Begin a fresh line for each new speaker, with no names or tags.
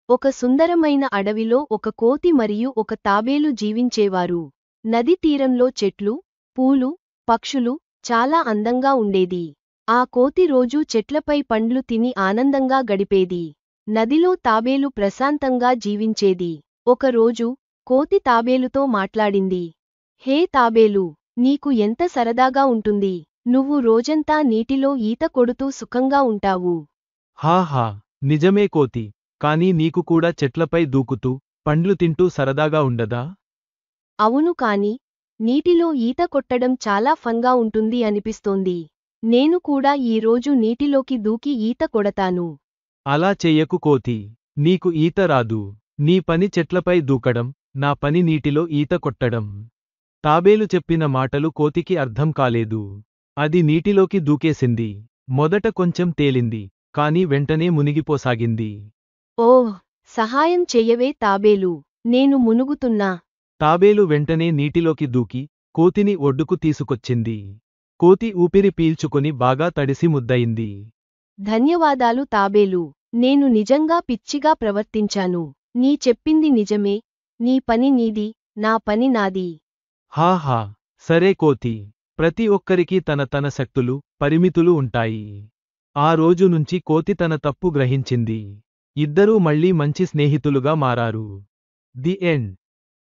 ఒక సుందరమైన అడవిలో ఒక కోతి మరియు ఒక తాబేలు జీవించేవారు. నది తీరంలో చెట్లు, పూలు, పక్షులు చాలా అందంగా ఉండేది. ఆ కోతి రోజూ చెట్లపై పండ్లు తిని ఆనందంగా గడిపేది. నదిలో తాబేలు ప్రశాంతంగా జీవించేది. ఒకరోజు కోతి తాబేలుతో మాట్లాడింది. హే తాబేలు, నీకు ఎంత సరదాగా ఉంటుంది. నువ్వు రోజంతా నీటిలో ఈత కొడుతూ సుఖంగా ఉంటావు.
హాహా, నిజమే కోతి. కానీ నీకు కూడా చెట్లపై దూకుతూ, పండ్లు తింటూ సరదాగా ఉండదా?
అవును కాని, నీటిలో ఈత కొట్టడం చాలా ఫన్గా ఉంటుంది అనిపిస్తోంది. నేను కూడా ఈరోజు నీటిలోకి దూకి ఈత కొడతాను.
అలా చెయ్యకు కోతి. నీకు ఈత రాదు. నీ పని చెట్లపై దూకడం, నా పని నీటిలో ఈత కొట్టడం. తాబేలు చెప్పిన మాటలు కోతికి అర్థం కాలేదు. అది నీటిలోకి దూకేసింది. మొదట కొంచెం తేలింది, కాని వెంటనే మునిగిపోసాగింది.
ఓహ్, సహాయం చెయ్యవే తాబేలు, నేను మునుగుతున్నా.
తాబేలు వెంటనే నీటిలోకి దూకి, కోతిని ఒడ్డుకు తీసుకొచ్చింది. కోతి ఊపిరి పీల్చుకొని బాగా తడిసి ముద్దయింది.
ధన్యవాదాలు తాబేలు, నేను నిజంగా పిచ్చిగా ప్రవర్తించాను. నీ చెప్పింది నిజమే, నీ పని నీది, నా పని నాది.
హాహా, సరే కోతి. ప్రతి ఒక్కరికీ తన తన శక్తులు, పరిమితులు ఉంటాయి. ఆ రోజు నుంచి కోతి తన తప్పు గ్రహించింది. ఇద్దరూ మళ్ళీ మంచి స్నేహితులుగా మారారు. The end.